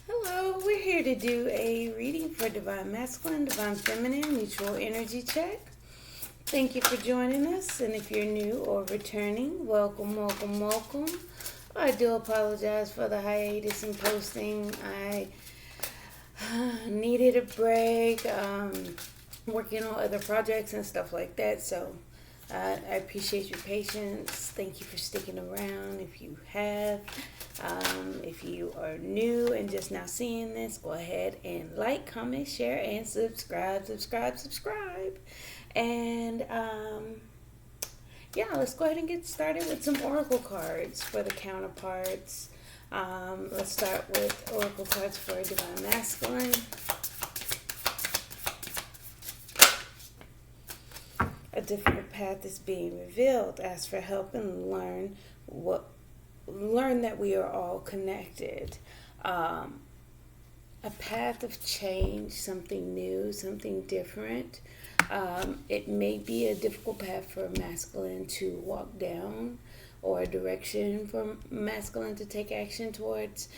Hello, we're here to do a reading for Divine Masculine, Divine Feminine, Mutual Energy Check. Thank you for joining us, and if you're new or returning, welcome, welcome, welcome. I do apologize for the hiatus in posting. I needed a break, working on other projects and stuff like that, so I appreciate your patience. Thank you for sticking around if you have. If you are new and just now seeing this, go ahead and like, comment, share, and subscribe. And yeah, let's go ahead and get started with some oracle cards for the counterparts. Let's start with oracle cards for Divine Masculine. A different path is being revealed. Ask for help and learn that we are all connected. A path of change, something new, something different. It may be a difficult path for masculine to walk down, or a direction for masculine to take action towards.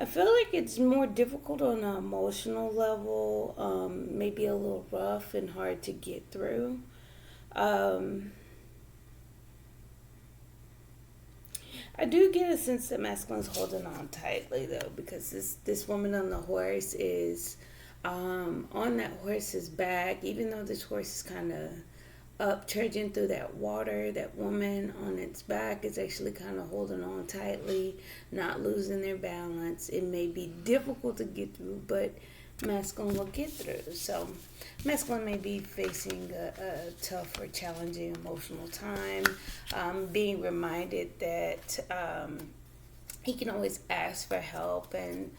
I feel like it's more difficult on an emotional level, maybe a little rough and hard to get through. I do get a sense that masculine's holding on tightly, though, because this woman on the horse is on that horse's back. Even though this horse is kind of up trudging through that water, that woman on its back is actually kind of holding on tightly, not losing their balance. It may be difficult to get through, but masculine will get through. So masculine may be facing a tough or challenging emotional time, being reminded that he can always ask for help, and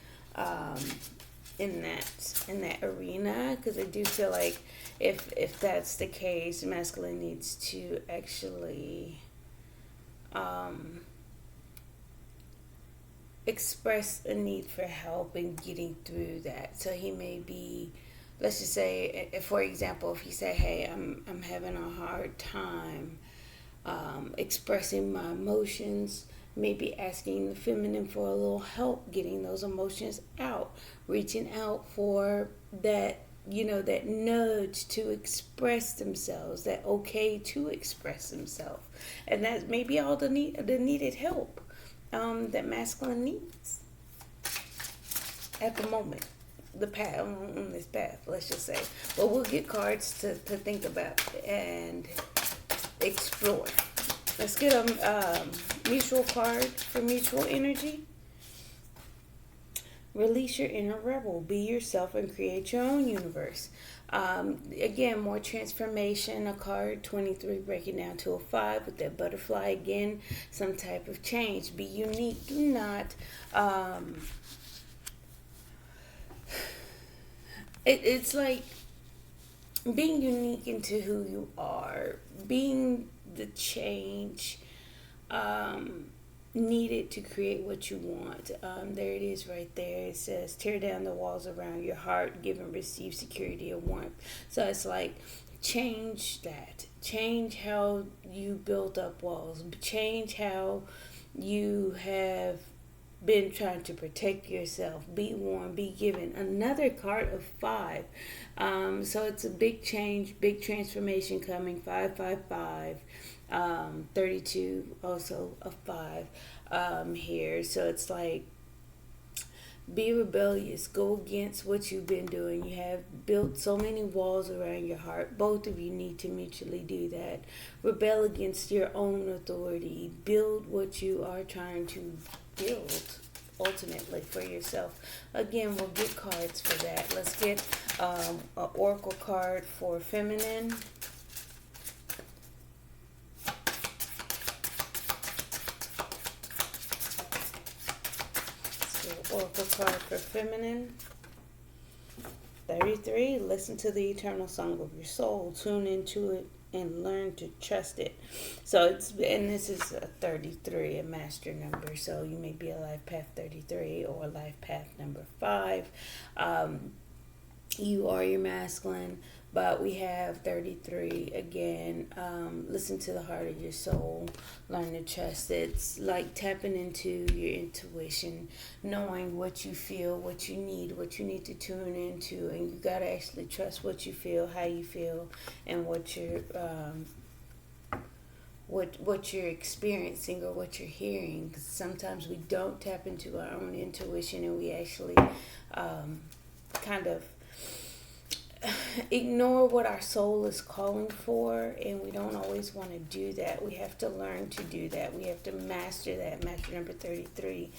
in that arena, because I do feel like if that's the case, masculine needs to actually express a need for help in getting through that. So he may be, let's just say, for example, if he say, hey, I'm having a hard time expressing my emotions, maybe asking the feminine for a little help getting those emotions out, reaching out for that, that nudge to express themselves, that okay to express themselves. And that may be all the needed help that masculine needs at the moment, the path on this path, let's just say. But we'll get cards to think about and explore. Let's get a mutual card for mutual energy. Release your inner rebel. Be yourself and create your own universe. Again, more transformation. A card 23 breaking down to a 5 with that butterfly again. Some type of change. Be unique. Do not. It's like being unique into who you are. Being the change needed to create what you want. There it is right there. It says, tear down the walls around your heart, give and receive security and warmth. So it's like, change that. Change how you built up walls. Change how you have been trying to protect yourself. Be warm, be given. Another card of 5. So it's a big change, big transformation coming. 555. 32, also a 5 here. So it's like, be rebellious, go against what you've been doing. You have built so many walls around your heart. Both of you need to mutually do that. Rebel against your own authority. Build what you are trying to build ultimately for yourself. Again, we'll get cards for that. Let's get an oracle card for feminine. Oracle card for feminine. 33. Listen to the eternal song of your soul. Tune into it and learn to trust it. So this is a 33, a master number. So you may be a life path 33 or life path number 5. You are your masculine. But we have 33 again. Listen to the heart of your soul. Learn to trust. It's like tapping into your intuition, knowing what you feel, what you need to tune into, and you gotta actually trust what you feel, how you feel, and what you're experiencing or what you're hearing. Because sometimes we don't tap into our own intuition, and we actually kind of ignore what our soul is calling for, and we don't always want to do that. We have to learn to do that. We have to master that. Master number 33.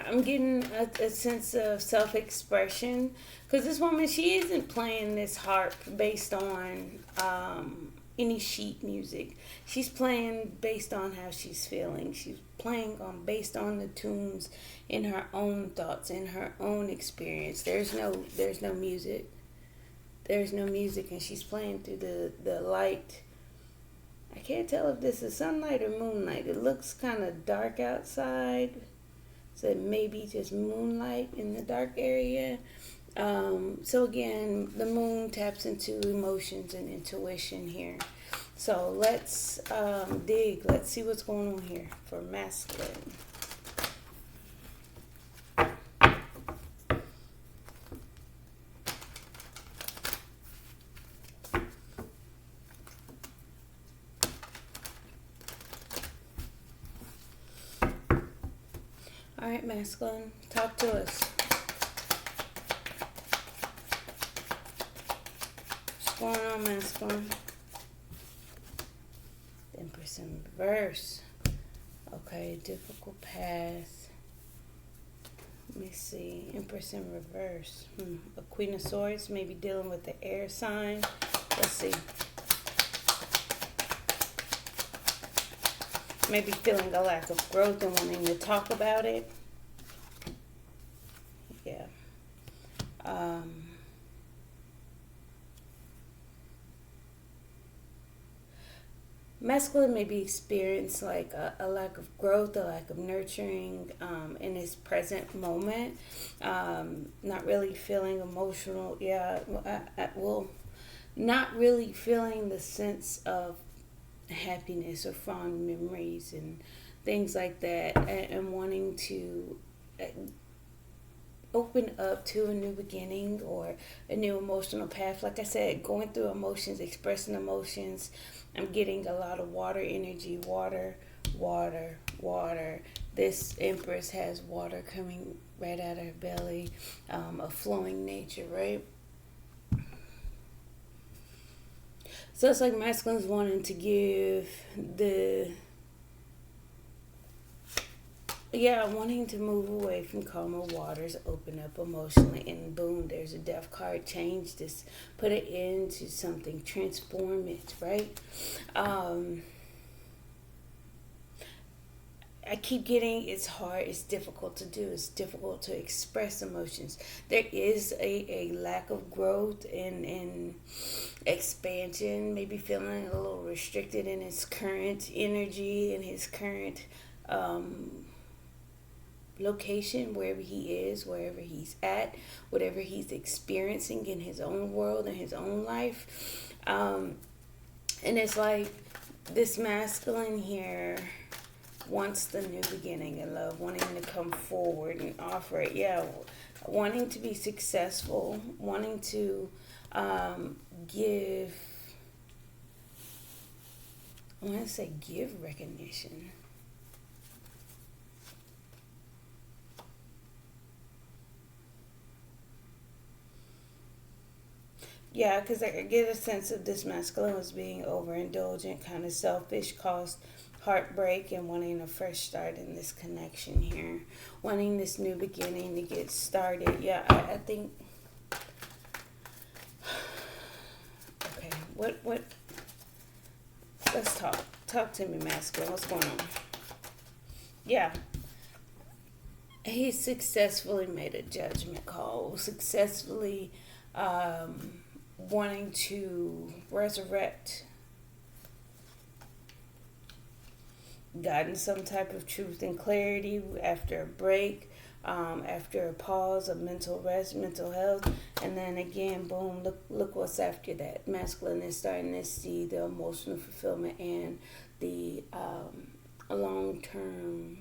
I'm getting a sense of self-expression, because this woman, she isn't playing this harp based on any sheet music. She's playing based on how she's feeling. She's playing based on the tunes in her own thoughts, in her own experience. There's no music. There's no music, and she's playing through the light. I can't tell if this is sunlight or moonlight. It looks kind of dark outside, so maybe just moonlight in the dark area. So again, the moon taps into emotions and intuition here. So let's dig. Let's see what's going on here for masculine. All right, masculine, talk to us. What's going on, masculine? Empress in reverse. Okay, difficult path. Let me see. Empress in reverse. A Queen of Swords, maybe dealing with the air sign. Let's see. Maybe feeling a lack of growth and wanting to talk about it. Yeah. Masculine maybe experience like a lack of growth, a lack of nurturing in his present moment. Not really feeling emotional. Yeah. Well, not really feeling the sense of happiness or fond memories and things like that, and wanting to open up to a new beginning or a new emotional path. Like I said, going through emotions, expressing emotions. I'm getting a lot of water energy. Water. This Empress has water coming right out of her belly, a flowing nature, right? So it's like masculine's wanting to give wanting to move away from calmer waters, open up emotionally, and boom, there's a death card. Change this, put it into something, transform it, right? I keep getting it's hard, it's difficult to do, it's difficult to express emotions. There is a lack of growth and expansion, maybe feeling a little restricted in his current energy, in his current location, wherever he is, wherever he's at, whatever he's experiencing in his own world, in his own life. And it's like this masculine here wants the new beginning in love, wanting to come forward and offer it. Yeah, wanting to be successful, wanting to give, I want to say give recognition. Yeah, because I get a sense of this masculine was being overindulgent, kind of selfish, caused heartbreak, and wanting a fresh start in this connection here. Wanting this new beginning to get started. Yeah, I think... Okay, what... Let's talk. Talk to me, masculine. What's going on? Yeah. He successfully made a judgment call. Successfully... wanting to resurrect gotten some type of truth and clarity after a break, after a pause of mental rest, mental health, and then again, boom, look what's after that. Masculine is starting to see the emotional fulfillment and the long term,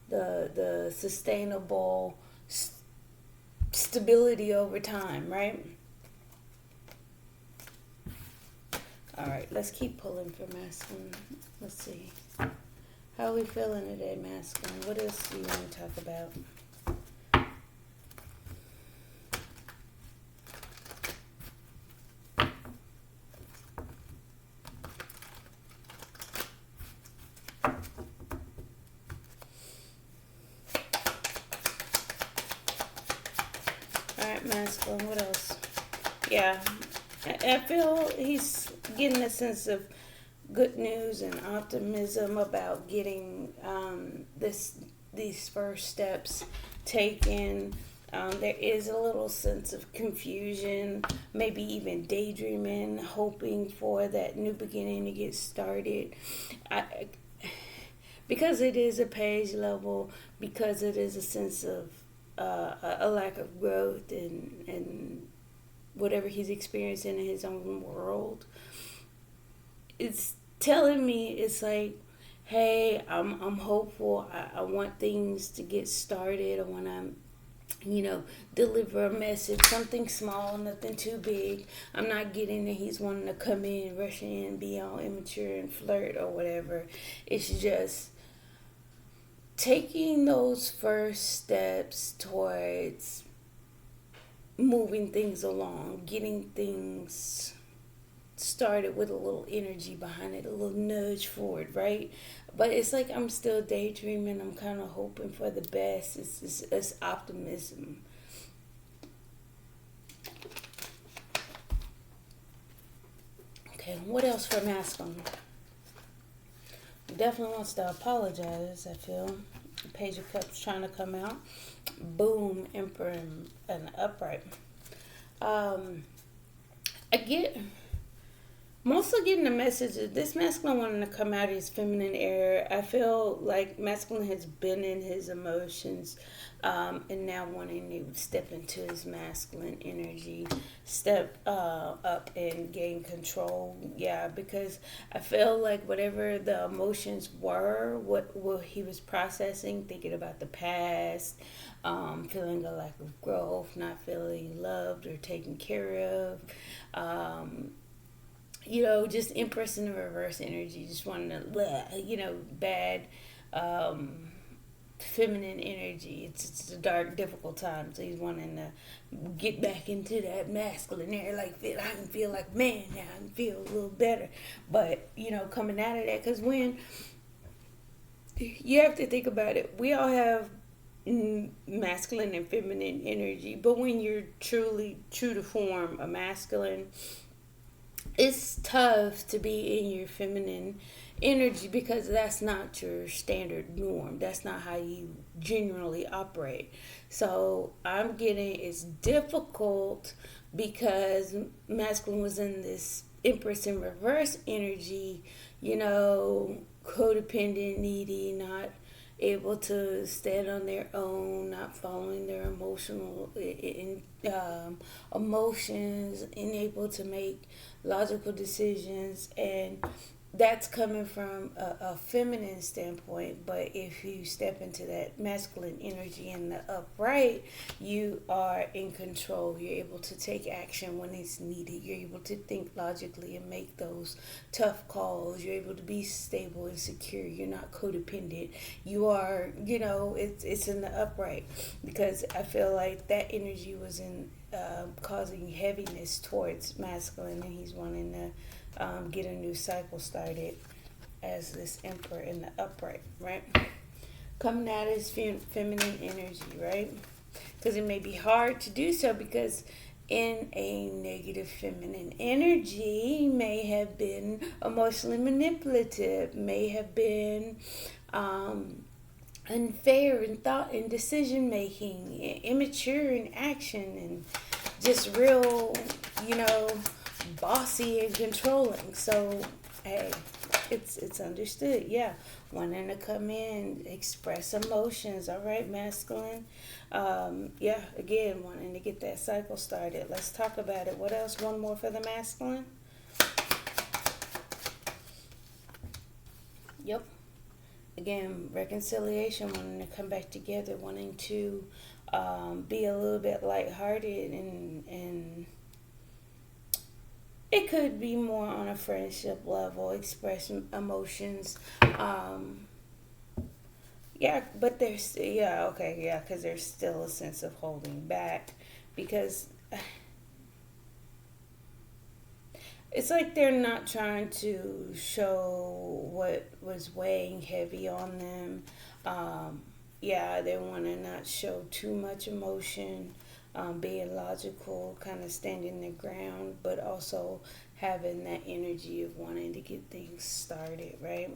the sustainable stability over time, right? All right, let's keep pulling for masculine. Let's see. How are we feeling today, masculine? What else do you want to talk about? All right, masculine, what else? Yeah, I feel he's getting a sense of good news and optimism about getting these first steps taken. There is a little sense of confusion, maybe even daydreaming, hoping for that new beginning to get started. Because it is a page level, because it is a sense of a lack of growth and whatever he's experiencing in his own world, it's telling me, it's like, hey, I'm hopeful. I want things to get started. I want to, deliver a message, something small, nothing too big. I'm not getting that he's wanting to come in, rush in, be all immature and flirt or whatever. It's just taking those first steps towards moving things along, getting things started with a little energy behind it, a little nudge forward, right? But it's like I'm still daydreaming. I'm kind of hoping for the best. It's optimism. Okay, what else for masculine? Definitely wants to apologize, I feel. Page of Cups trying to come out. Boom, Emperor and Upright. I get... Mostly getting the message that this masculine wanting to come out of his feminine era. I feel like masculine has been in his emotions and now wanting to step into his masculine energy, step up and gain control. Yeah, because I feel like whatever the emotions were, what he was processing, thinking about the past, feeling a lack of growth, not feeling loved or taken care of, just Empress in the reverse energy, just wanting to, bad feminine energy. It's a dark, difficult time, so he's wanting to get back into that masculine area. Like, I can feel like man now, I can feel a little better. But, coming out of that, because when you have to think about it, we all have masculine and feminine energy, but when you're truly true to form a masculine, it's tough to be in your feminine energy because that's not your standard norm. That's not how you generally operate. So I'm getting it's difficult because masculine was in this Empress in reverse energy, codependent, needy, not able to stand on their own, not following their emotions, unable to make logical decisions, and that's coming from a feminine standpoint. But if you step into that masculine energy in the upright, you are in control. You're able to take action when it's needed. You're able to think logically and make those tough calls. You're able to be stable and secure. You're not codependent. You are, it's in the upright, because I feel like that energy was in causing heaviness towards masculine, and he's wanting to get a new cycle started as this Emperor in the upright, right? Coming out as feminine energy, right? Because it may be hard to do so, because in a negative feminine energy may have been emotionally manipulative, may have been unfair in thought and decision making, immature in action, and just real, bossy and controlling. So, hey, It's understood. Yeah, wanting to come in, express emotions. All right, masculine. Yeah, again, wanting to get that cycle started. Let's talk about it. What else? One more for the masculine. Yep. Again, reconciliation, wanting to come back together, wanting to be a little bit lighthearted, and it could be more on a friendship level, express emotions. Yeah, but there's, yeah, okay, yeah, because there's still a sense of holding back, because it's like they're not trying to show what was weighing heavy on them. Yeah, they want to not show too much emotion, being logical, kind of standing their ground, but also having that energy of wanting to get things started, right?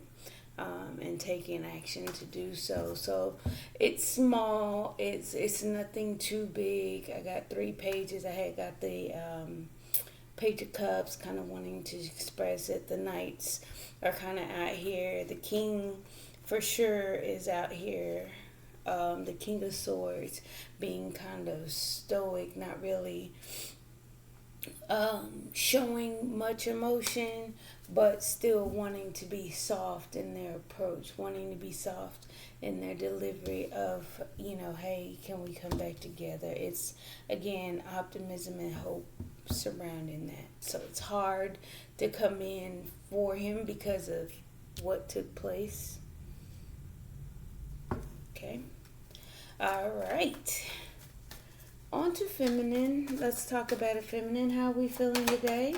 And taking action to do so. So it's small. It's nothing too big. I got 3 pages. I had got the Page of Cups, kind of wanting to express it. The Knights are kind of out here. The King, for sure, is out here. The King of Swords, being kind of stoic, not really showing much emotion, but still wanting to be soft in their approach, wanting to be soft in their delivery of, hey, can we come back together? It's, again, optimism and hope surrounding that. So it's hard to come in for him because of what took place. Okay. All right. On to feminine. Let's talk about it, feminine. How are we feeling today?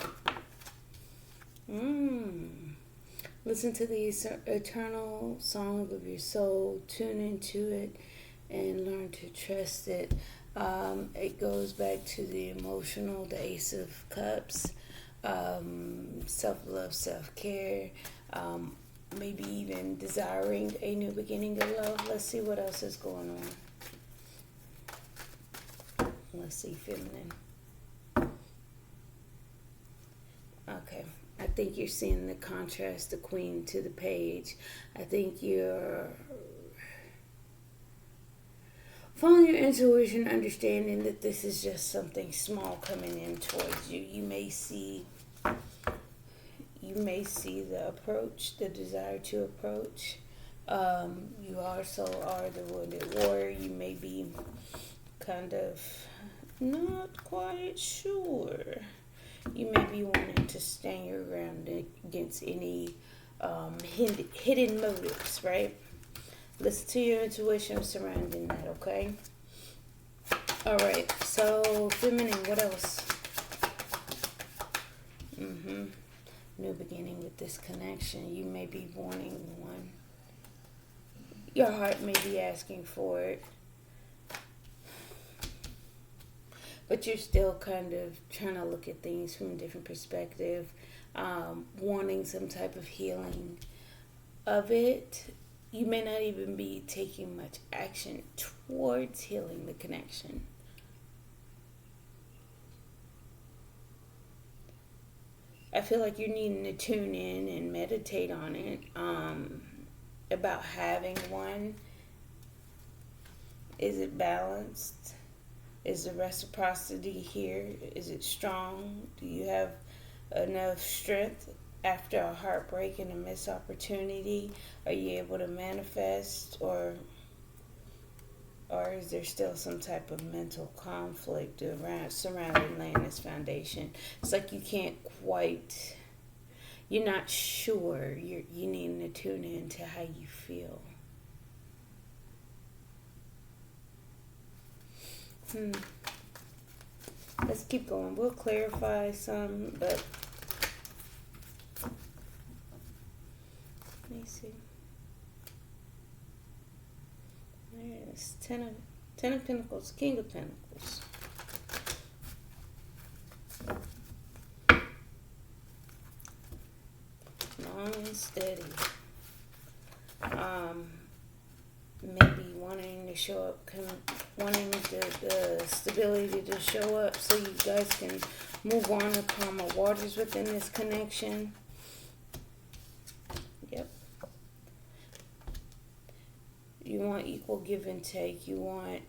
Listen to the eternal song of your soul. Tune into it and learn to trust it. It goes back to the emotional, the Ace of Cups, self-love, self-care, maybe even desiring a new beginning of love. Let's see what else is going on. Let's see, feminine. Okay. I think you're seeing the contrast, the Queen to the Page. I think you're following your intuition, understanding that this is just something small coming in towards you. You may see the approach, the desire to approach. You also are the wounded warrior. You may be kind of not quite sure. You may be wanting to stand your ground against any hidden motives, right? Listen to your intuition surrounding that, okay? All right, so feminine, what else? New beginning with this connection. You may be wanting one. Your heart may be asking for it. But you're still kind of trying to look at things from a different perspective, wanting some type of healing of it. You may not even be taking much action towards healing the connection. I feel like you're needing to tune in and meditate on it, about having one. Is it balanced? Is the reciprocity here? Is it strong? Do you have enough strength after a heartbreak and a missed opportunity? Are you able to manifest, or is there still some type of mental conflict surrounding laying this foundation? It's like you can't quite, you're not sure. You need to tune in to how you feel. Let's keep going. We'll clarify some, but let me see. There's Ten of Pentacles, King of Pentacles. Long and steady. Maybe wanting to show up, wanting the stability to show up so you guys can move on to calmer waters within this connection. want equal give and take. You want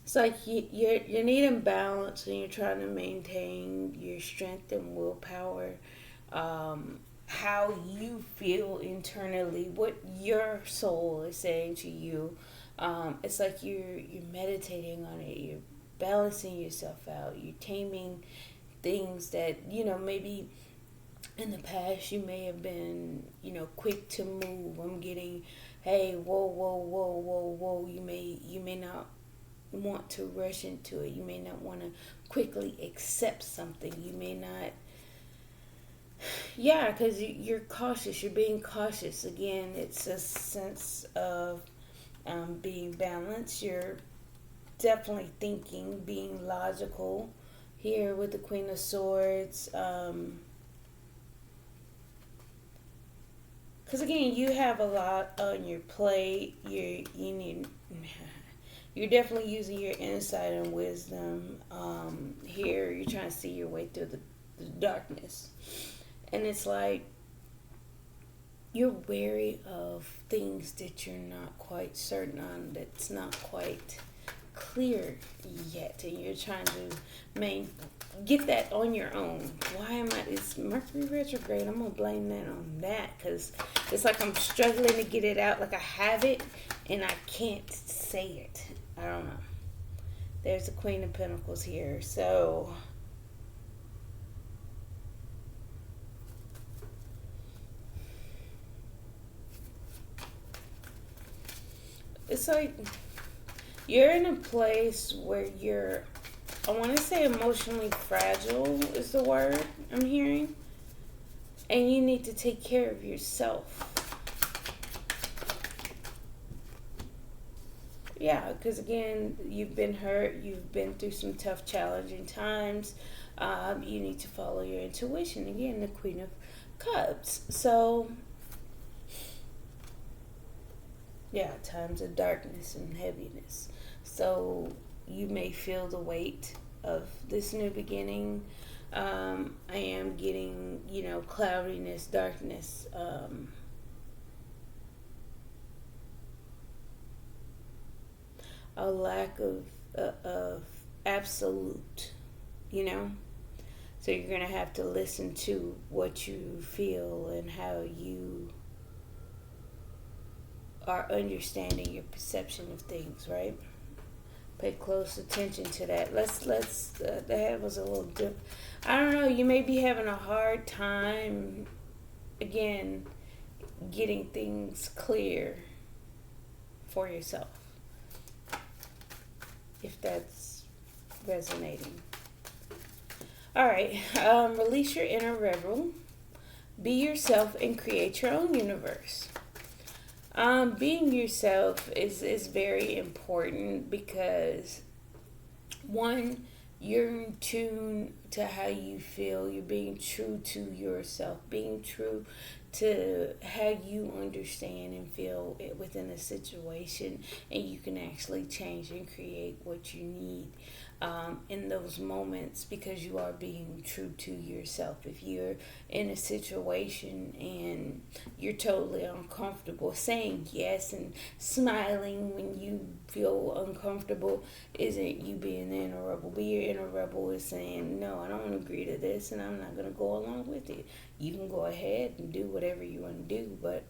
it's like you're needing balance, and you're trying to maintain your strength and willpower. How you feel internally, what your soul is saying to you. It's like you're meditating on it. You're balancing yourself out. You're taming things that maybe in the past you may have been quick to move. I'm getting, hey, whoa, whoa, whoa, whoa, whoa. You may not want to rush into it. You may not want to quickly accept something. You may not, yeah, because you're cautious. You're being cautious. Again, it's a sense of being balanced. You're definitely thinking, being logical here with the Queen of Swords. Because again, you have a lot on your plate. You're definitely using your insight and wisdom. Here, you're trying to see your way through the darkness. And it's like you're wary of things that you're not quite certain on, that's not quite clear yet. And you're trying to get that on your own. Why am I? It's Mercury retrograde. I'm going to blame that on that, because it's like I'm struggling to get it out. Like I have it and I can't say it. I don't know. There's the Queen of Pentacles here. So it's like you're in a place where you're, I want to say emotionally fragile is the word I'm hearing. And you need to take care of yourself. Yeah, because again, you've been hurt. You've been through some tough, challenging times. You need to follow your intuition. Again, the Queen of Cups. So, yeah, times of darkness and heaviness. So, you may feel the weight of this new beginning. I am getting, cloudiness, darkness. A lack of absolute, So you're going to have to listen to what you feel and how you are understanding your perception of things, right? Pay close attention to that. That was a little dip. I don't know, you may be having a hard time, again, getting things clear for yourself, if that's resonating. All right, release your inner rebel. Be yourself and create your own universe. Being yourself is very important because, one, you're in tune to how you feel. You're being true to yourself, being true to how you understand and feel within a situation, and you can actually change and create what you need in those moments, because you are being true to yourself. If you're in a situation and you're totally uncomfortable, saying yes and smiling when you feel uncomfortable isn't you being the inner rebel. Be your inner rebel is saying, no, I don't agree to this and I'm not going to go along with it. You can go ahead and do whatever you want to do, but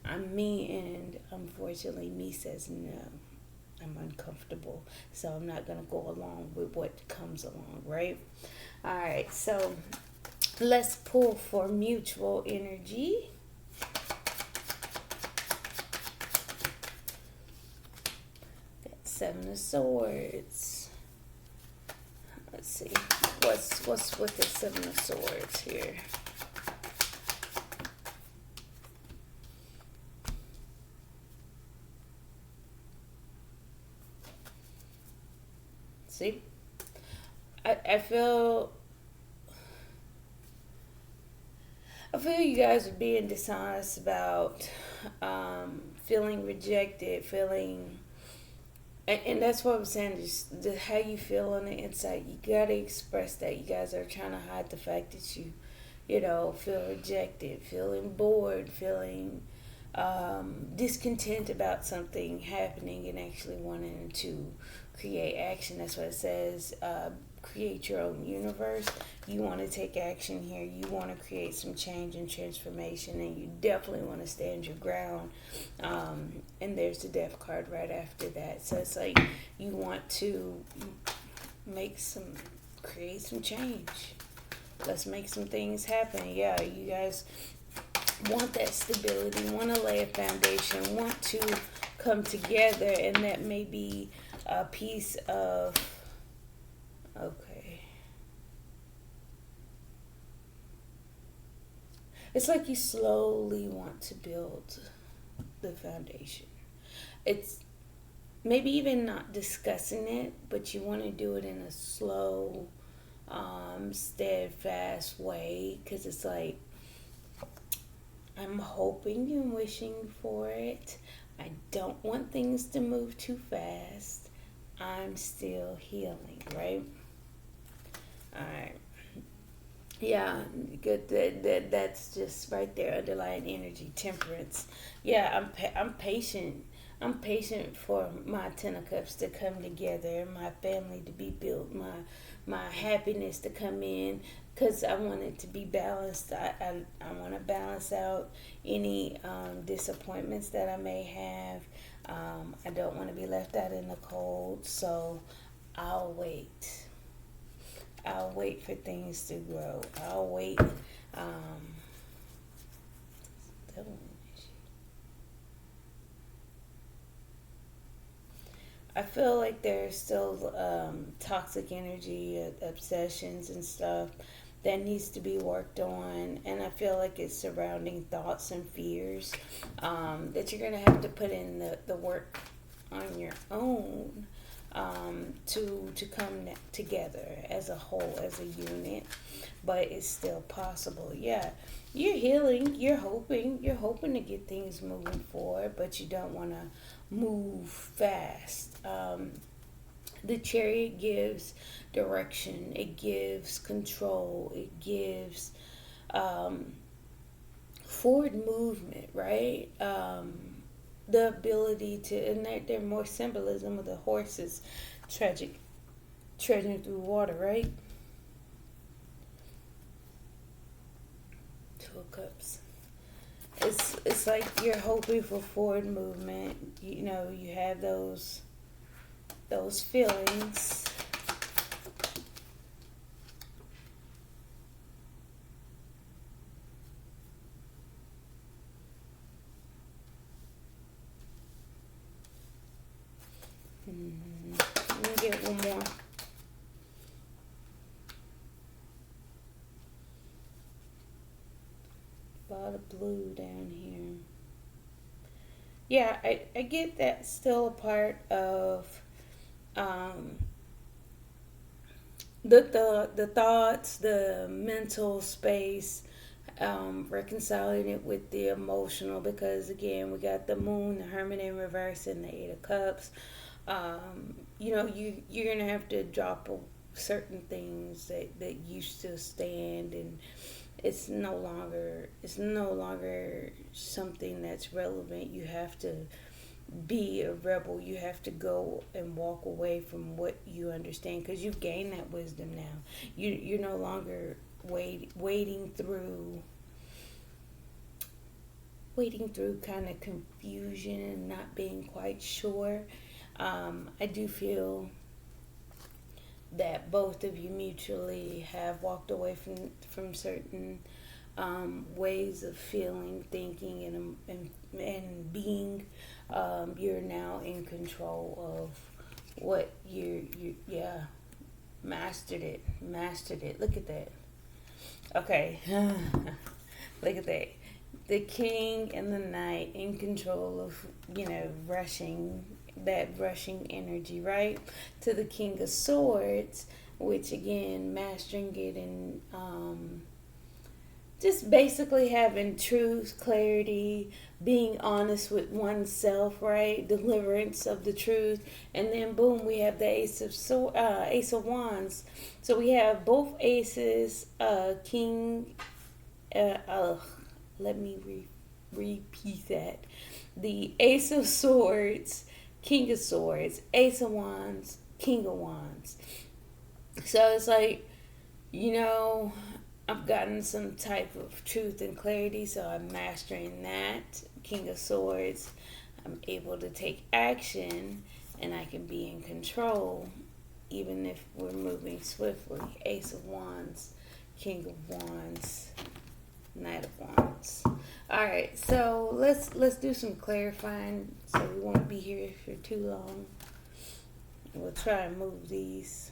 I'm me, and unfortunately me says no. I'm uncomfortable, so I'm not going to go along with what comes along, right? All right, so let's pull for mutual energy. Got Seven of Swords. Let's see. What's with the Seven of Swords here? See, I feel you guys are being dishonest about feeling rejected, and that's what I'm saying. Just how you feel on the inside, you gotta express that. You guys are trying to hide the fact that feel rejected, feeling bored, feeling discontent about something happening, and actually wanting to create action. That's what it says. Create your own universe. You want to take action here. You want to create some change and transformation, and you definitely want to stand your ground. And there's the death card right after that. So it's like you want to create some change. Let's make some things happen. Yeah, you guys want that stability, want to lay a foundation, want to come together, and that may be a piece of, okay. It's like you slowly want to build the foundation. It's maybe even not discussing it, but you want to do it in a slow, steadfast way, because it's like, I'm hoping and wishing for it. I don't want things to move too fast. I'm still healing, right? All right. Yeah, good. That's just right there. Underlying energy, temperance. Yeah, I'm patient. I'm patient for my Ten of Cups to come together, my family to be built, my happiness to come in, because I want it to be balanced. I want to balance out any disappointments that I may have. I don't want to be left out in the cold, so I'll wait. I'll wait for things to grow. I'll wait. I feel like there's still toxic energy, obsessions, and stuff that needs to be worked on, and I feel like it's surrounding thoughts and fears that you're gonna have to put in the work on your own to come together as a whole, as a unit. But it's still possible. Yeah, you're healing. You're hoping. You're hoping to get things moving forward, but you don't want to move fast. The Chariot gives direction. It gives control. It gives forward movement, right? The ability to, and they're more symbolism of the horses, tragic, treading through water, right? Two of Cups. It's like you're hoping for forward movement. You have those feelings. Let me get one more. A lot of blue down here. Yeah, I get that still a part of the thoughts, the mental space, reconciling it with the emotional, because again we got the Moon, the Hermit in reverse, and the Eight of Cups. You're gonna have to drop certain things that used to stand, and it's no longer something that's relevant. You have to be a rebel. You have to go and walk away from what you understand, because you've gained that wisdom now. You're no longer wading through kind of confusion and not being quite sure. I do feel that both of you mutually have walked away from certain ways of feeling, thinking, and being. You're now in control of what you mastered it. Look at that. Okay. Look at that. The King and the Knight in control of, rushing energy, right? To the King of Swords, which again, mastering it and just basically having truth, clarity, being honest with oneself, right? Deliverance of the truth. And then boom, we have the Ace of Wands. So we have both aces, King let me repeat that. The Ace of Swords, King of Swords, Ace of Wands, King of Wands. So it's like, you know, I've gotten some type of truth and clarity, so I'm mastering that. King of Swords, I'm able to take action and I can be in control even if we're moving swiftly. Ace of Wands, King of Wands, Knight of Wands. All right, so let's do some clarifying so we won't be here for too long. We'll try and move these.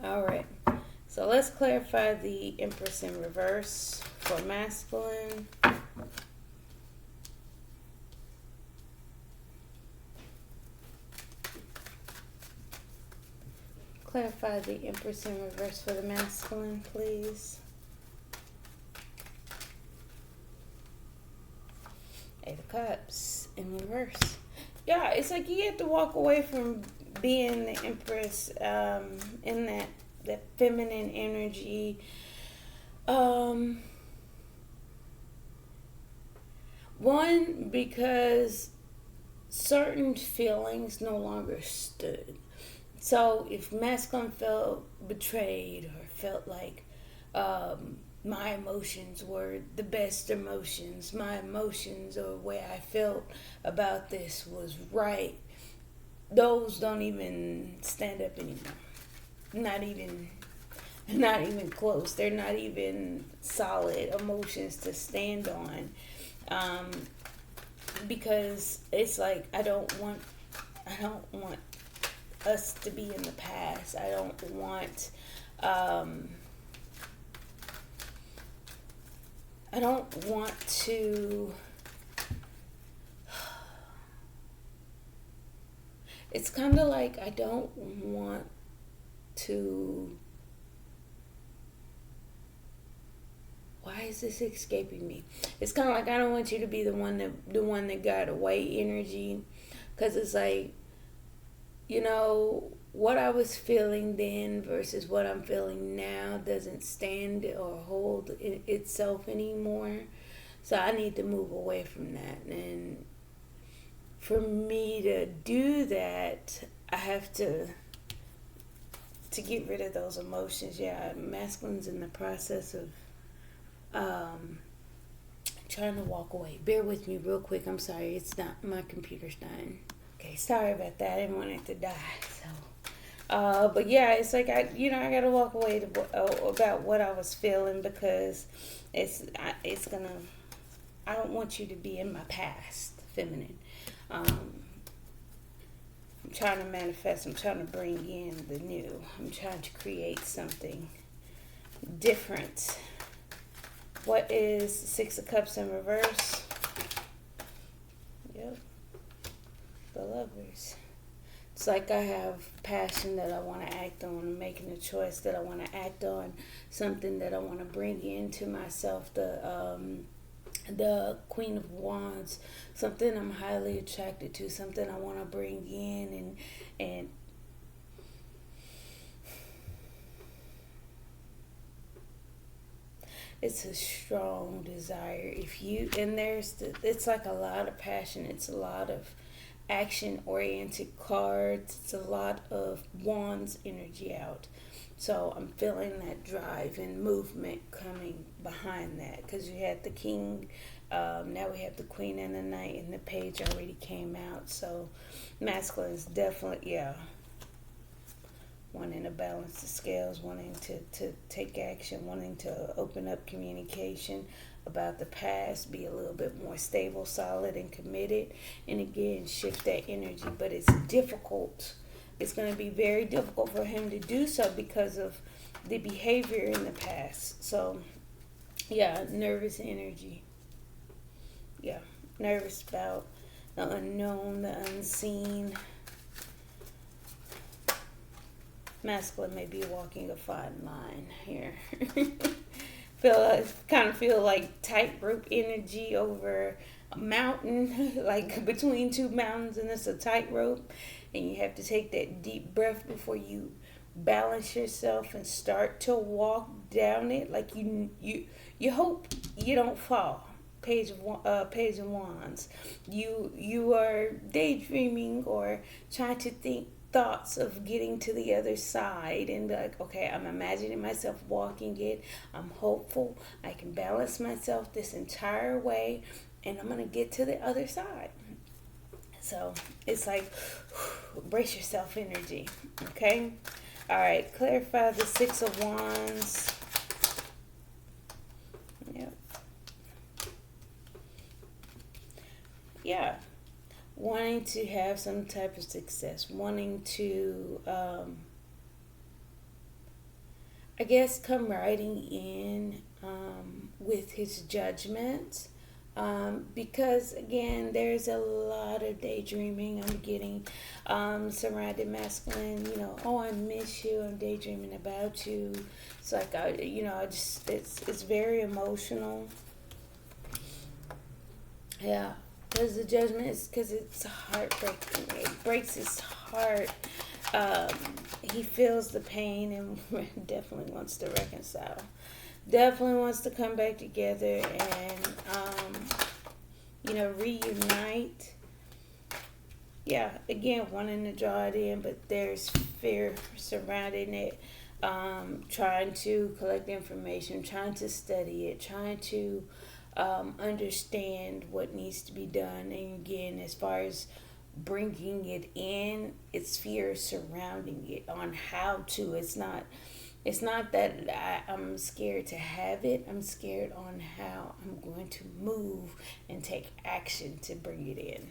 All right, so let's clarify the Empress in reverse for masculine. Clarify the Empress in reverse for the masculine, please. Eight of Cups in reverse. Yeah, it's like you get to walk away from being the Empress in that feminine energy. One, because certain feelings no longer stood. So if masculine felt betrayed or felt like my emotions were the best emotions, my emotions or the way I felt about this was right, those don't even stand up anymore. Not even close. They're not even solid emotions to stand on. Because it's like I don't want us to be in the past. I don't want to. It's kind of like I don't want to. Why is this escaping me? It's kind of like I don't want you to be the one that got away energy, because it's like, you know, what I was feeling then versus what I'm feeling now doesn't stand or hold itself anymore. So I need to move away from that. And for me to do that, I have to get rid of those emotions. Yeah, masculine's in the process of trying to walk away. Bear with me real quick. I'm sorry. It's not, my computer's dying. Okay, sorry about that. I didn't want it to die. So, but yeah, it's like I gotta walk away about what I was feeling, because it's gonna. I don't want you to be in my past, feminine. I'm trying to manifest. I'm trying to bring in the new. I'm trying to create something different. What is Six of Cups in reverse? Yep. The Lovers. It's like I have passion that I want to act on. I'm making a choice that I want to act on. Something that I want to bring into myself. The Queen of Wands. Something I'm highly attracted to. Something I want to bring in and it's a strong desire. It's like a lot of passion. It's a lot of action-oriented cards. It's a lot of Wands energy out. So I'm feeling that drive and movement coming behind that, because you had the King, now we have the Queen and the Knight, and the Page already came out. So masculine is definitely, yeah, wanting to balance the scales, wanting to take action, wanting to open up communication about the past, be a little bit more stable, solid, and committed, and again, shift that energy. But it's difficult. It's going to be very difficult for him to do so because of the behavior in the past. So, yeah, nervous energy. Yeah, nervous about the unknown, the unseen. Masculine may be walking a fine line here. Feel like tightrope energy over a mountain, like between two mountains, and it's a tightrope. and you have to take that deep breath before you balance yourself and start to walk down it. Like you hope you don't fall. Page of Wands. You are daydreaming or trying to think thoughts of getting to the other side and be like, okay, I'm imagining myself walking it. I'm hopeful I can balance myself this entire way, and I'm gonna get to the other side. So it's like brace yourself energy. Okay. All right. Clarify the Six of Wands. Yep. Yeah, wanting to have some type of success, wanting to, I guess, come riding in with his judgment. Because again, there's a lot of daydreaming. I'm getting surrounded masculine. Oh, I miss you. I'm daydreaming about you. It's like it's very emotional. Yeah. Because the judgment is because it's heartbreaking. It breaks his heart. He feels the pain and definitely wants to reconcile. Definitely wants to come back together and, reunite. Yeah, again, wanting to draw it in, but there's fear surrounding it. Trying to collect information, trying to study it, trying to understand what needs to be done. And again, as far as bringing it in, it's fear surrounding it on how to. It's not that I'm scared to have it. I'm scared on how I'm going to move and take action to bring it in.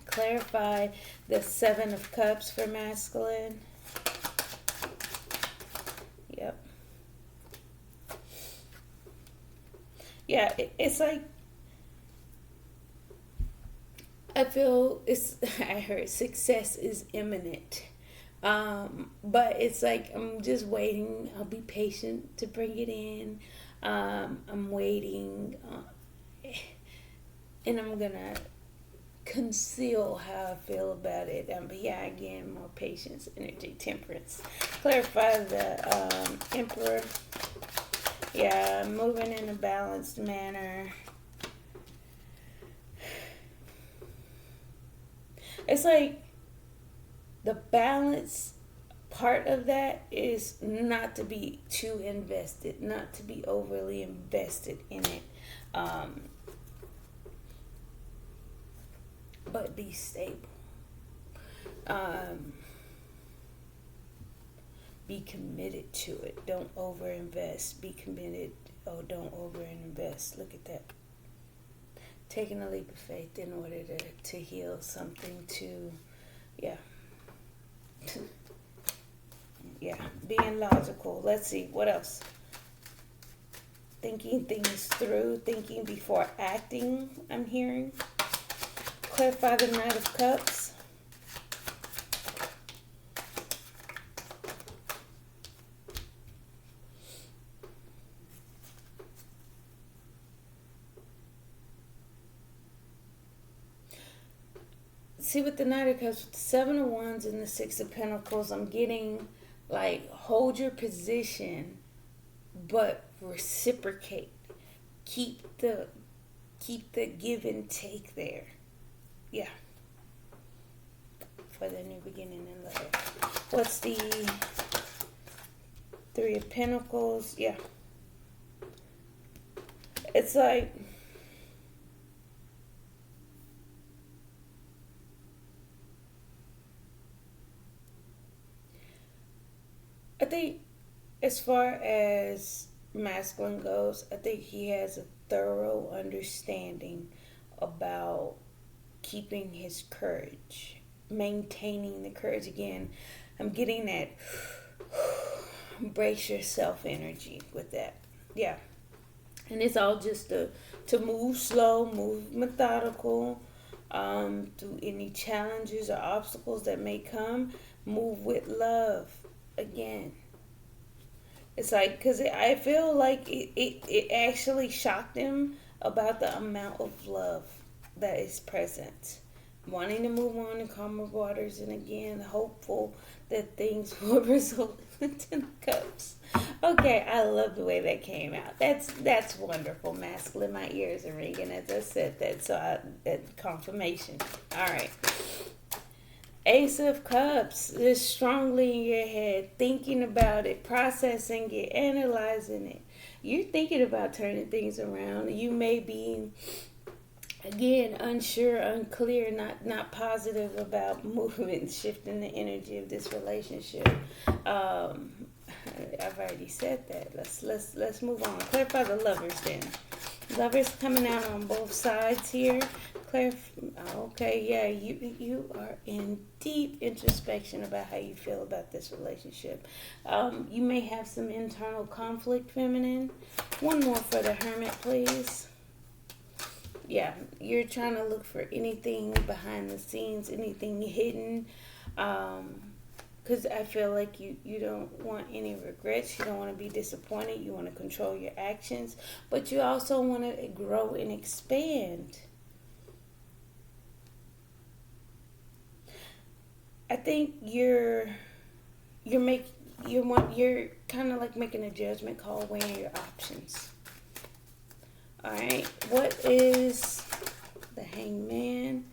Clarify the Seven of Cups for masculine. Yep. Yeah, it's like, I feel I heard success is imminent. But it's like, I'm just waiting. I'll be patient to bring it in. I'm waiting. And I'm going to conceal how I feel about it. But yeah, again, more patience, energy, temperance. Clarify the Emperor. Yeah, moving in a balanced manner. It's like the balance part of that is not to be too invested, not to be overly invested in it, but be stable. Be committed to it. Don't overinvest. Be committed. Oh, don't overinvest. Look at that. Taking a leap of faith in order to heal something, yeah. Yeah, being logical. Let's see, what else? Thinking things through, thinking before acting, I'm hearing. Clarify the Knight of Cups. See, with the Knight of Cups, with the Seven of Wands and the Six of Pentacles, I'm getting like, hold your position, but reciprocate. Keep the give and take there. Yeah. For the new beginning in love. What's the Three of Pentacles? Yeah. It's like, I think as far as masculine goes, I think he has a thorough understanding about keeping his courage, maintaining the courage. Again, I'm getting that brace yourself energy with that. Yeah. And it's all just to move slow, move methodical, through any challenges or obstacles that may come. Move with love. Again, it's like, because I feel like it actually shocked him about the amount of love that is present. wanting to move on to calmer waters, and again, hopeful that things will result in the Ten of Cups. Okay, I love the way that came out. That's wonderful, masculine. My ears are ringing as I said that, so that confirmation. All right. Ace of Cups is strongly in your head, thinking about it, processing it, analyzing it. You're thinking about turning things around. You may be, again, unsure, unclear, not positive about movement, shifting the energy of this relationship. I've already said that. Let's move on. Clarify the lovers then. Lovers coming out on both sides here. Okay, yeah, you are in deep introspection about how you feel about this relationship. You may have some internal conflict, feminine. One more for the Hermit, please. Yeah, you're trying to look for anything behind the scenes, anything hidden. Because I feel like you don't want any regrets. You don't want to be disappointed. You want to control your actions. But you also want to grow and expand. I think you're kind of like making a judgment call, weighing your options. All right, what is the Hangman?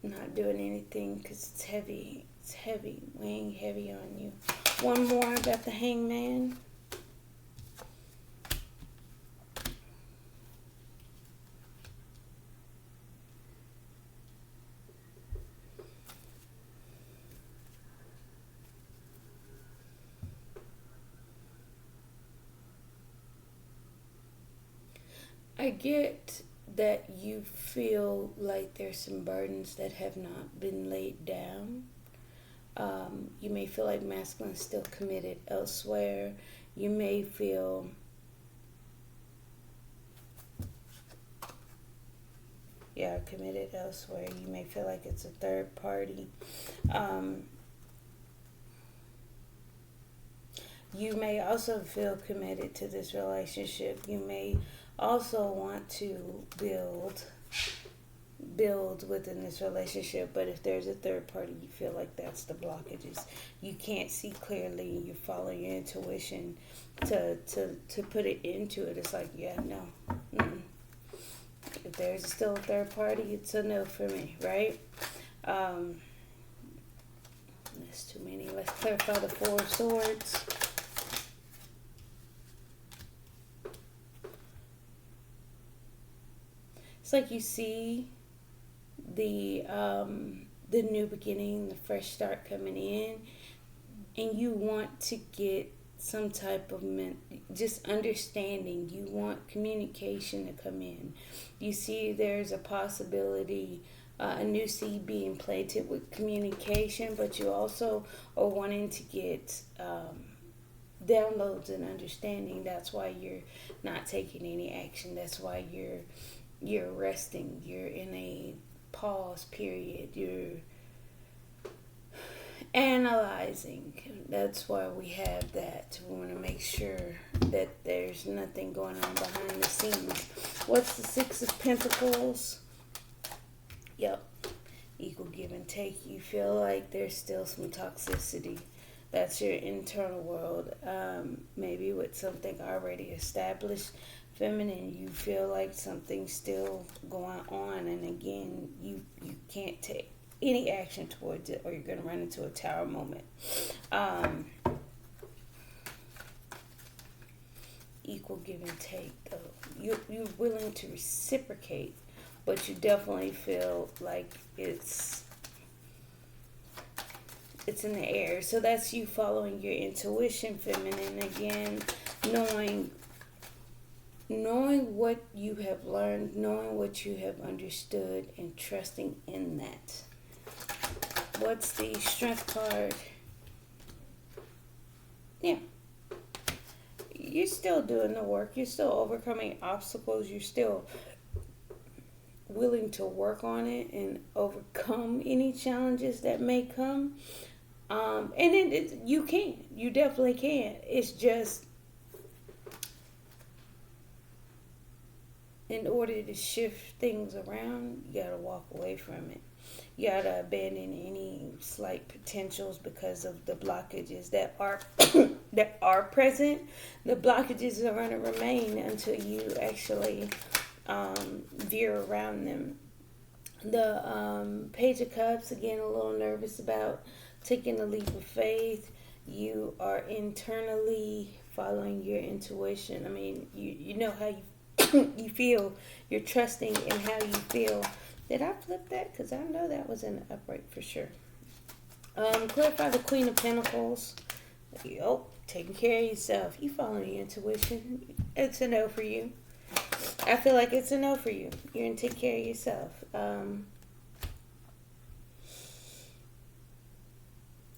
Not doing anything because it's heavy. It's heavy, weighing heavy on you. One more about the Hangman. I get that you feel like there's some burdens that have not been laid down. You may feel like masculine is still committed elsewhere. You may feel committed elsewhere. You may feel like it's a third party. You may also feel committed to this relationship. You may also want to build within this relationship, but if there's a third party, you feel like that's the blockages. You can't see clearly. You follow your intuition to put it into it. It's like, yeah, no. Mm-mm. If there's still a third party, it's a no for me, right? That's too many. Let's clarify the Four of Swords. It's like you see the new beginning, the fresh start coming in, and you want to get some type of just understanding. You want communication to come in. You see there's a possibility, a new seed being planted with communication, but you also are wanting to get downloads and understanding. That's why you're not taking any action. That's why you're resting. You're in a pause period. You're analyzing. That's why we have that. We want to make sure that there's nothing going on behind the scenes. What's the Six of Pentacles? Yep. Equal give and take. You feel like there's still some toxicity. That's your internal world. Maybe with something already established. Feminine, you feel like something's still going on, and again, you can't take any action towards it, or you're going to run into a tower moment. Equal give and take, though. You're willing to reciprocate, but you definitely feel like it's in the air. So that's you following your intuition, feminine, again, knowing what you have learned, knowing what you have understood, and trusting in that. What's the Strength card? Yeah. You're still doing the work. You're still overcoming obstacles. You're still willing to work on it and overcome any challenges that may come. And you can. You definitely can. It's just in order to shift things around, you gotta walk away from it. You gotta abandon any slight potentials because of the blockages that are that are present. The blockages are gonna remain until you actually veer around them. The Page of Cups, again, a little nervous about taking a leap of faith. You are internally following your intuition. I mean, you know how you feel. You're trusting in how you feel. Did I flip that? Because I know that was in the upright for sure. Clarify the Queen of Pentacles. Oh, taking care of yourself. You following your intuition. It's a no for you. I feel like it's a no for you. You're going to take care of yourself.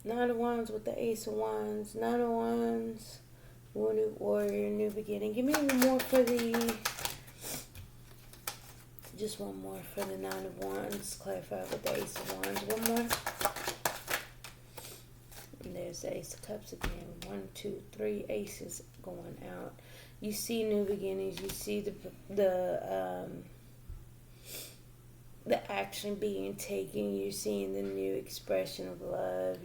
Nine of Wands with the Ace of Wands. Nine of Wands. Wounded Warrior, New Beginning. Give me one more for the... Just one more for the Nine of Wands. Clarify with the Ace of Wands. One more. And there's the Ace of Cups again. 1, 2, 3 aces going out. You see new beginnings. You see the action being taken. You're seeing the new expression of love.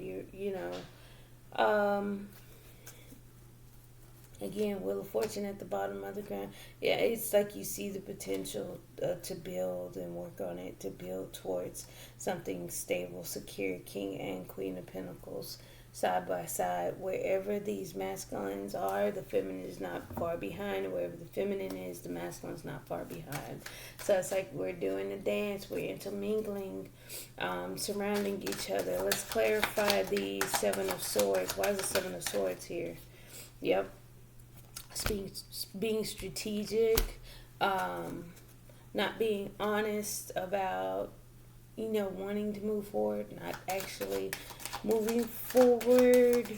Again, Wheel of Fortune at the bottom of the ground. Yeah, it's like you see the potential to build and work on it, to build towards something stable, secure. King and Queen of Pentacles side by side. Wherever these masculines are, the feminine is not far behind. And wherever the feminine is, the masculine is not far behind. So it's like we're doing a dance. We're intermingling, surrounding each other. Let's clarify the Seven of Swords. Why is the Seven of Swords here? Yep. Being strategic, not being honest about, wanting to move forward, not actually moving forward.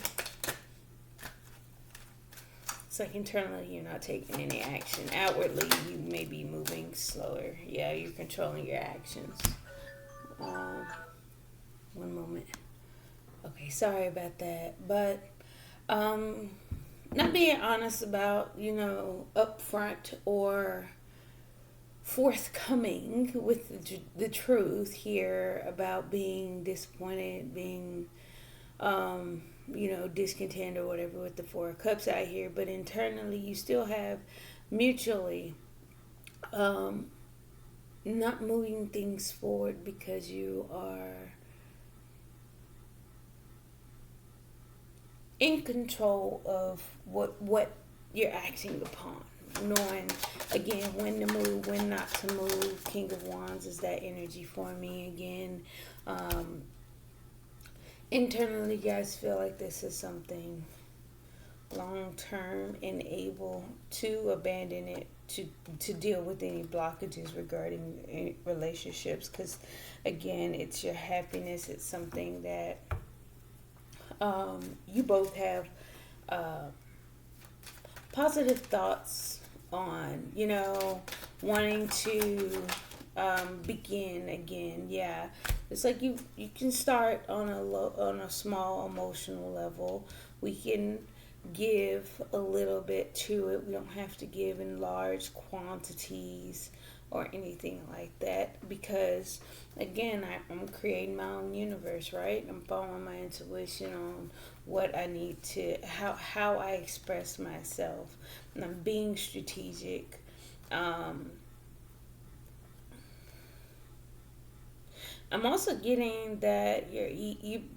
It's like internally you're not taking any action. Outwardly you may be moving slower. Yeah, you're controlling your actions. One moment. Okay, sorry about that. But not being honest about, upfront or forthcoming with the truth here about being disappointed, being, discontent or whatever with the Four of Cups out here. But internally, you still have mutually not moving things forward because you are in control of what you're acting upon, knowing again when to move, when not to move. King of Wands is that energy for me again. Internally, you guys feel like this is something long term and able to abandon it, to deal with any blockages regarding relationships, because again, it's your happiness. It's something that you both have positive thoughts on, wanting to begin again. Yeah, it's like you can start on a small emotional level. We can give a little bit to it. We don't have to give in large quantities or anything like that, because again, I'm creating my own universe, right? I'm following my intuition on what I need to, how I express myself, and I'm being strategic. I'm also getting that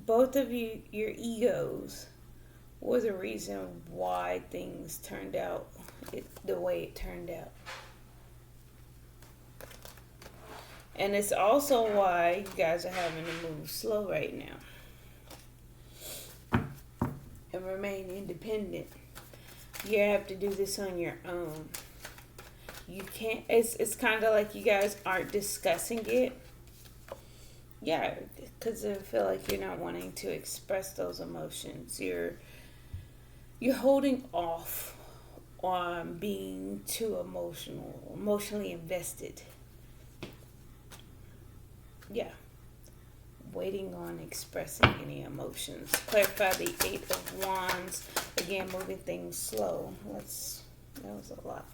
both of you, your egos were the reason why things turned out the way it turned out. And it's also why you guys are having to move slow right now and remain independent. You have to do this on your own. You can't, it's kind of like you guys aren't discussing it. Yeah, because I feel like you're not wanting to express those emotions. You're holding off on being too emotionally invested. Yeah, waiting on expressing any emotions. Clarify the Eight of Wands. Again, moving things slow. That was a lot.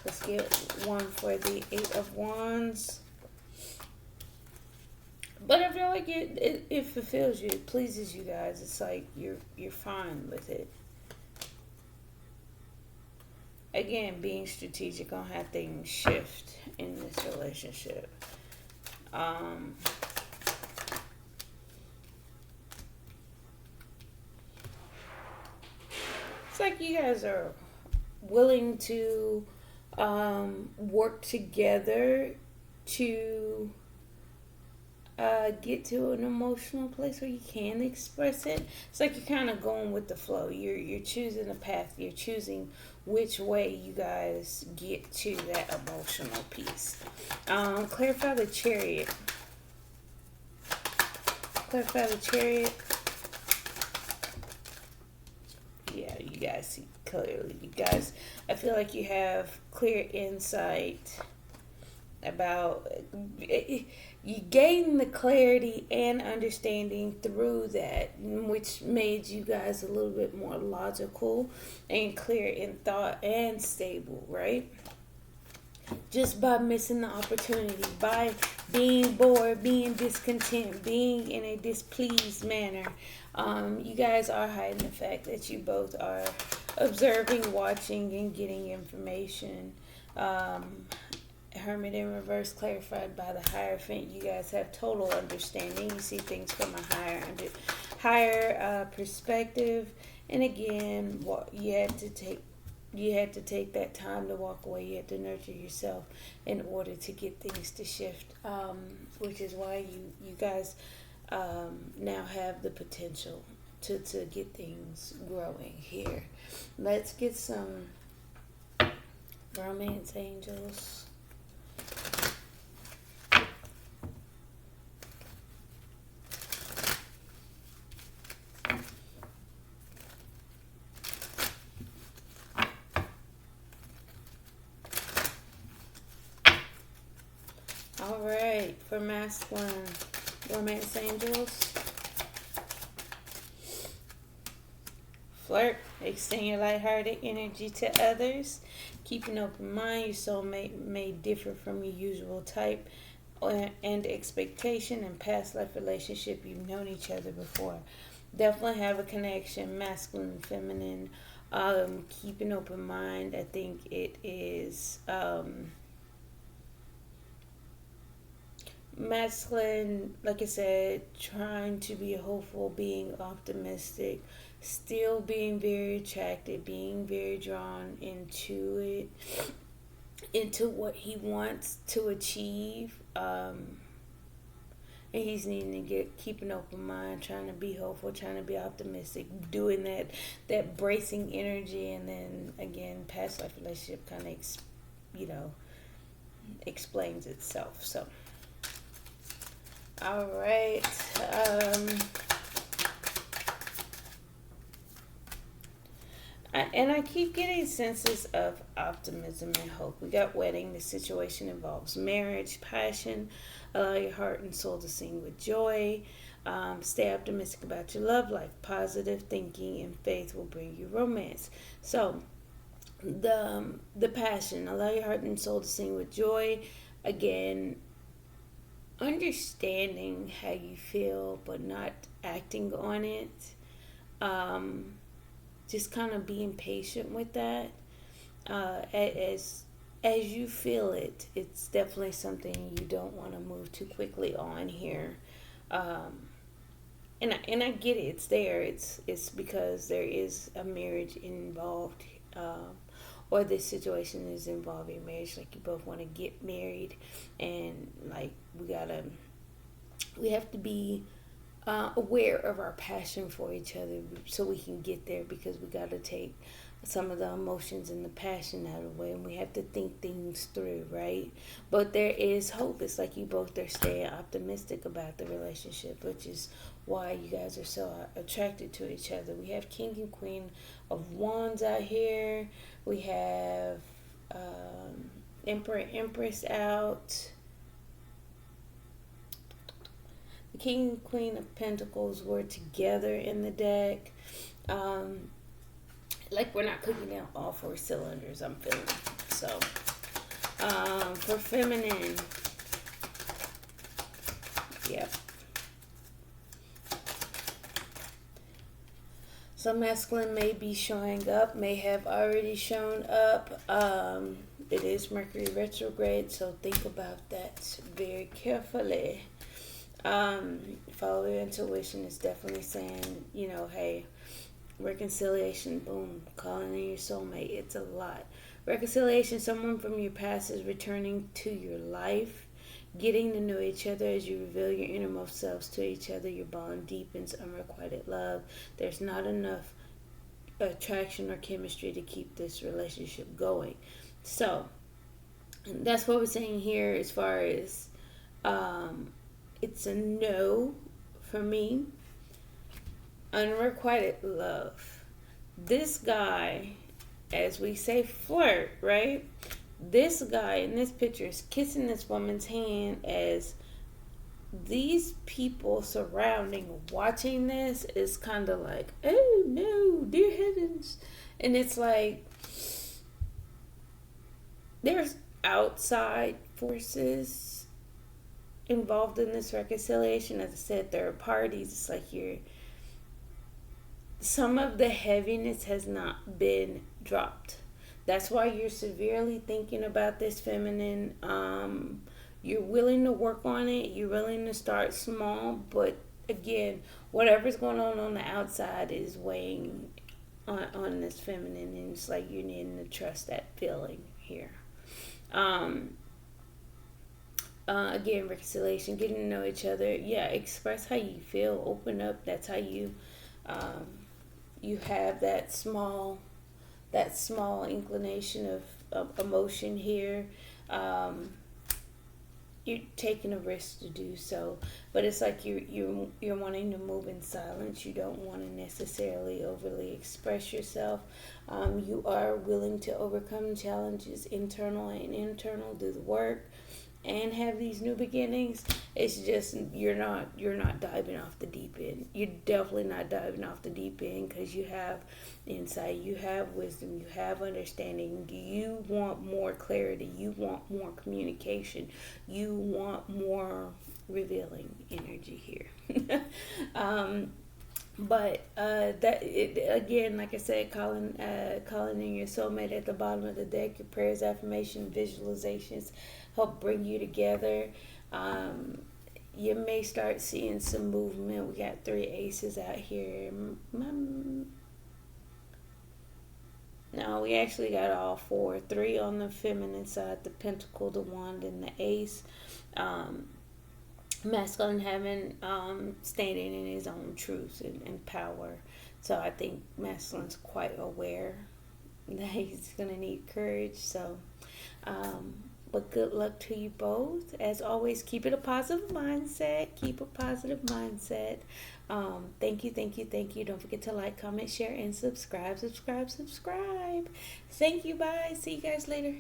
Let's get one for the Eight of Wands. But I feel like it fulfills you. It pleases you guys. It's like you're fine with it. Again, being strategic on how things shift in this relationship. It's like you guys are willing to work together to get to an emotional place where you can express it. It's like you're kind of going with the flow. You're choosing a path. You're choosing which way you guys get to that emotional piece. Clarify the Chariot. Clarify the Chariot. Yeah, you guys see clearly. You guys, I feel like you have clear insight about, you gain the clarity and understanding through that, which made you guys a little bit more logical and clear in thought and stable, right? Just by missing the opportunity, by being bored, being discontent, being in a displeased manner. You guys are hiding the fact that you both are observing, watching, and getting information. Hermit in reverse, clarified by the Hierophant. You guys have total understanding. You see things from a higher perspective. And again, you had to take that time to walk away. You had to nurture yourself in order to get things to shift, which is why you guys now have the potential to get things growing here. Let's get some romance angels. All right, for masculine romance angels. Flirt. Extend your lighthearted energy to others. Keep an open mind. Your soulmate may differ from your usual type and expectation. In past life relationship, you've known each other before. Definitely have a connection, masculine and feminine. Keep an open mind. I think it is masculine, like I said, trying to be hopeful, being optimistic, still being very attracted, being very drawn into it, into what he wants to achieve. And he's needing to keep an open mind, trying to be hopeful, trying to be optimistic, doing that bracing energy. And then again, past life relationship kind of explains itself. So all right. And I keep getting senses of optimism and hope. We got wedding. The situation involves marriage, passion. Allow your heart and soul to sing with joy. Stay optimistic about your love life. Positive thinking and faith will bring you romance. So the passion. Allow your heart and soul to sing with joy. Again, understanding how you feel but not acting on it. Just kind of being patient with that. As you feel it, it's definitely something you don't want to move too quickly on here. And I get it. It's there. It's because there is a marriage involved, or this situation is involving marriage. Like you both want to get married, and like we have to be aware of our passion for each other so we can get there, because we got to take some of the emotions and the passion out of the way, and we have to think things through, right? But there is hope. It's like you both are staying optimistic about the relationship, which is why you guys are so attracted to each other. We have King and Queen of Wands out here. We have Emperor, Empress out. The King and Queen of Pentacles were together in the deck. Like we're not cooking out all four cylinders, I'm feeling. So, for feminine, yep. So masculine may be showing up, may have already shown up. It is Mercury retrograde, so think about that very carefully. Follow your intuition is definitely saying, hey, reconciliation, boom, calling in your soulmate. It's a lot. Reconciliation, someone from your past is returning to your life. Getting to know each other as you reveal your innermost selves to each other, your bond deepens unrequited love. There's not enough attraction or chemistry to keep this relationship going. So, that's what we're saying here as far as it's a no for me. Unrequited love. This guy, as we say, flirt, right? This guy in this picture is kissing this woman's hand as these people surrounding watching this is kind of like, oh no, dear heavens. And it's like there's outside forces involved in this reconciliation. As I said, third parties. It's like some of the heaviness has not been dropped. That's why you're severely thinking about this feminine. You're willing to work on it. You're willing to start small. But again, whatever's going on the outside is weighing on this feminine. And it's like you're needing to trust that feeling here. Again, reconciliation, getting to know each other. Yeah, express how you feel. Open up. That's how you have that small inclination of emotion here. You're taking a risk to do so, but it's like you're wanting to move in silence. You don't want to necessarily overly express yourself. You are willing to overcome challenges, internal and internal, do the work, and have these new beginnings. It's just you're not diving off the deep end. You're definitely not diving off the deep end because you have insight, you have wisdom, you have understanding. You want more clarity, you want more communication, you want more revealing energy here. But again, like I said, calling in your soulmate at the bottom of the deck. Your prayers, affirmation, visualizations help bring you together. You may start seeing some movement. We got 3 aces out here. No, we actually got all 4. 3 on the feminine side, the pentacle, the wand, and the ace. Masculine having standing in his own truth and power. So I think masculine's quite aware that he's going to need courage. So but good luck to you both. As always, keep it a positive mindset. Keep a positive mindset. Thank you. Don't forget to like, comment, share, and subscribe. Thank you. Bye. See you guys later.